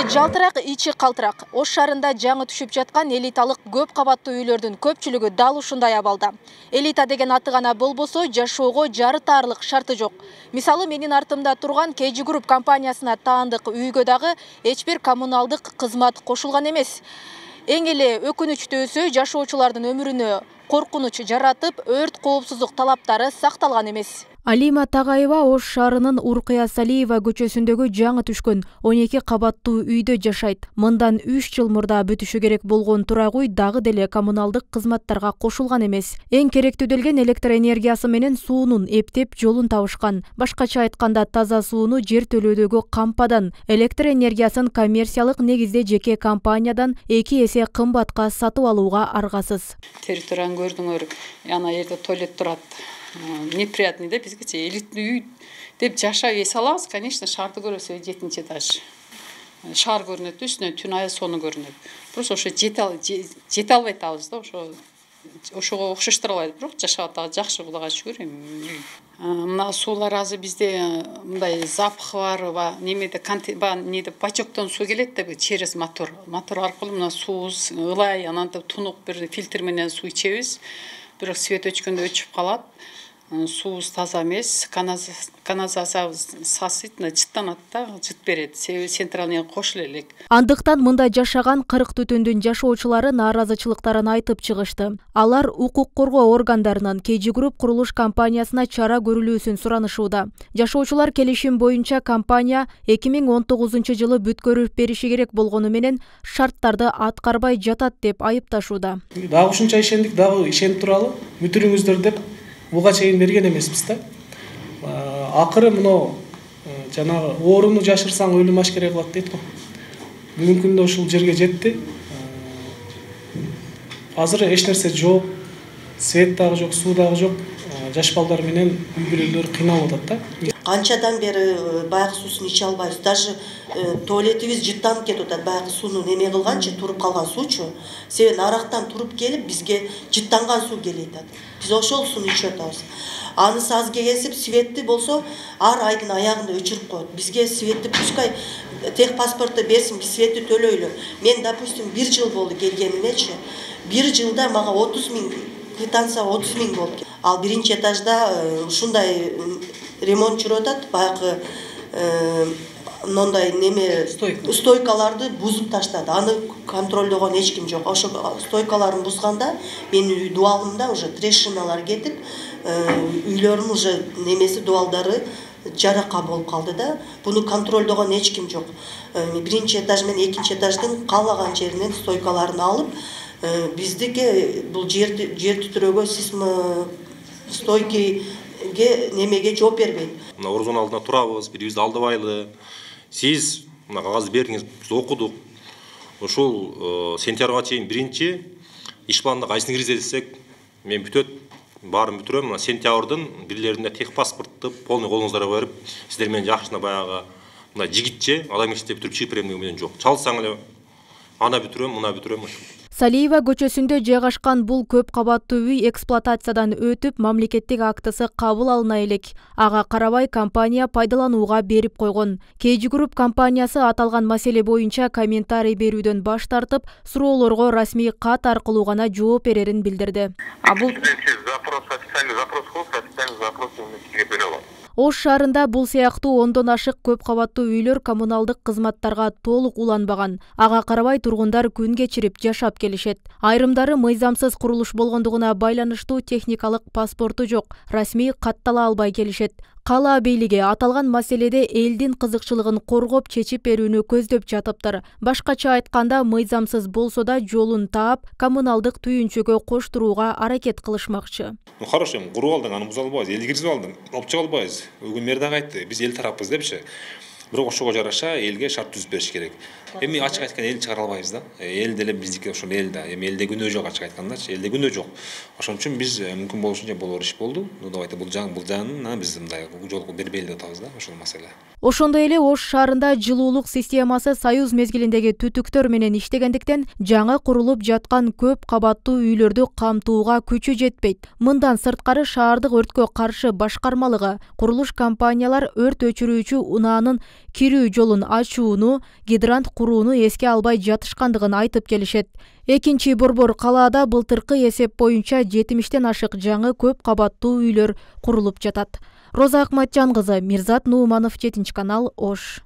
Жалтырақ, ичи калтырақ. Ош шарында жаңы түшүп жаткан элиталык көп кабаттуу үйлөрдүн көпчүлүгү дал ушундай абалда. Элита деген аты гана болбосо, жашоого жарытаарлык шарты жок. Мисалы, менин артымда турган KG Group компаниясына таандык үйгө дагы эч бир коммуналдык кызмат кошулган эмес. Эң эле өкүнүчтүүсү, жашоочулардын өмүрүнө коркунуч жаратып, өрт коопсуздук талаптары сакталган эмес. Алима Тагаева Ош шаарынын Уркыя Салиева көчөсүндөгү жаңы түшкөн 12 кабаттуу үйдө жашайт. Мындан 3 жыл мурда бүтүшү керек болгон турак үй дагы деле коммуналдык кызматтарга кошулган эмес. Эң керектүү делген электр энергиясы менен суунун эптеп жолун табышкан. Башкача айтканда, таза сууну жер төлөөдөгү кампадан, электр энергиясын коммерциялык негизде жеке компаниядан 2 эсе кымбатка сатып алууга аргасыз. Территорияны көрдүңөр, ана жерде туалет турат. Неприятный, да, бизгече элитный үй деп жашап эс алабыз, конечно, шарды көрөсө 7-нчи этаж. Шаар көрүнөт, үстүнөн түн ай сону көрүнөт. Просто ошо жете албай атабыз да, ошого окшоштура албайт, бирок жашап атабыз, жакшы, Кудайга шүгүр эми. Мына суулар азыр бизде мындай запах бар, немеде неде бачоктон суу келет деп, через мотор аркылуу мына суубуз ылай, анан тунук бир фильтр менен суу ичебиз. Бирок свет өчкөндө өчүп калат. Суубуз таза эмес, канализациябыз сасыйт, жыттанат да, жыт берет. Себеби центральный кошуло элек. Андыктан мында жашаган 40 түтүндүн жашоочулары нааразычылыктарын айтып чыгышты. Алар укук коргоо органдарынын KG Group курулуш компаниясына чара көрүлүүсүн суранышууда. Жашоочулар келишим боюнча компания 2019 жылы бүткөрүп бериши керек болгону менен шарттарды аткарбай жатат деп айыпташууда. Дагы ушунча ишендик, дагы ишенип туралы, бүтүрүңүздөр деп буга чейин берген эмеспиз да. Акыры мына жанагы ооруну жашырсаң өлүм ашкере кылат дейт го. Бүгүнкү күндө ушул жерге жетти. Азыр эч нерсе жок, свет дагы жок, суу дагы жок. Жаш балдар менен үй бүлөлөр кыйналып атат да. Канчадан бери баягы суусун иче албайбыз. Даже туалетибиз жыттанып кетип атат. Баягы сууну неме кылганчы, туруп калган суучу. Себеби арактан туруп келип бизге жыттанган суу келет. Биз ошол сууну ичип атабыз. Анысы аз кесип, светти болсо ар айдын аягында өчүрүп коет. Бизге светти пускай техпаспортто берсин, биз светти төлөйлү. Мен, допустим, 1 жыл болду келгенине-чи. 1 жылда мага 30 000 квитанция 30 000 болду. Ал биринчи этажда ушундай ремонт жүрүп атат, баягы мындай неме стойкаларды бузуп таштады. Аны контролдогон эч ким жок. Ошо стойкаларын бузганда менин дуалымда уже трещиналар кетип, үйлөрүм уже немеси дуалдары жарака болуп калды да. Буну контролдогон эч ким жок. Биринчи этаж менен экинчи этаждын каалаган жеринен стойкаларын алып, биздики бул жер түтүрөгө стойкиге немеге жооп бербейт. Мына орзон алдына турабыз, бирибизди алдабайлы. Сиз мына кагазды бериңиз, биз окудук. Ошол сентябрга чейин биринчи иш планына кайсыны киргизе десек, мен бүтөт, баарын бүтүрөм. Мына сентябрдын бирлеринде техпаспортты полный колуңуздарга берип, сиздер менен жакшына баягы мына жигитче адам иштеп туруп чыгып берем деген менен жок. Чалсаң эле ана бүтүрөм, мына бүтүрөм. Салиева көчөсүндө жайгашкан бул көп кабаттуу үй эксплуатациядан өтүп, мамлекеттик актысы кабыл алына элек. Ага карабай компания пайдаланууга берип койгон. KG Group компаниясы аталган маселе боюнча комментарий берүүдөн баш тартып, суроолорго расмий кат аркылуу гана жооп берерин билдирди. Ош шаарында бул сыяктуу 10дон ашык көп кабаттуу үйлөр коммуналдык кызматтарга толук уланбаган. Ага карабай тургундар күн кечирип жашап келишет. Айрымдары мыйзамсыз курулуш болгондугуна байланыштуу техникалык паспорту жок, расмий каттала албай келишет. Кала бийлиги аталган маселеде элдин кызыкчылыгын коргоп чечип берүүнү көздөп жатыптыр. Башкача айтканда, мыйзамсыз болсо да жолун таап, коммуналдык түйүнчөгө коштурууга аракет кылышмакчы. Хорошо, куруп алдың, аны буза албайбыз, элди киргизип алдың, опчуп албайбыз. Бүгүн мэр дагы айтты, биз эл тараппыз депчи. Бирок ошого жараша элге шарт түзүп бериш керек. Эми ачык айткан эл чыгара албайбыз да. Эл деле биздики ошол эл да. Эми элде күнөө жок, ачык айткандачы, элде күнөө жок. Ошон үчүн биз мүмкүн болушунча болор иш болду. Давайте бул жагын биз мындай жолго бербейли деп атабыз да, ошол маселе. Ошондой эле Ош шаарында жылуулук системасы союз мезгилиндеги түтүктөр менен иштегендиктен жаңы курулуп жаткан көп кабаттуу үйлөрдү камтууга күчү жетпейт. Мындан сырткары шаардык өрткө каршы башкармалыгы курулуш компаниялар өрт өчүрүүчү унаанын кирүү жолун ачууну, гидрант курууну эске албай жатышкандыгын айтып келишет. Экинчи борбор калаада былтыркы эсеп боюнча 70-тен ашык жаңы көп кабаттуу үйлөр курулуп жатат. Роза Акматжан кызы, Мирзат Нууманов, 7 канал, Ош.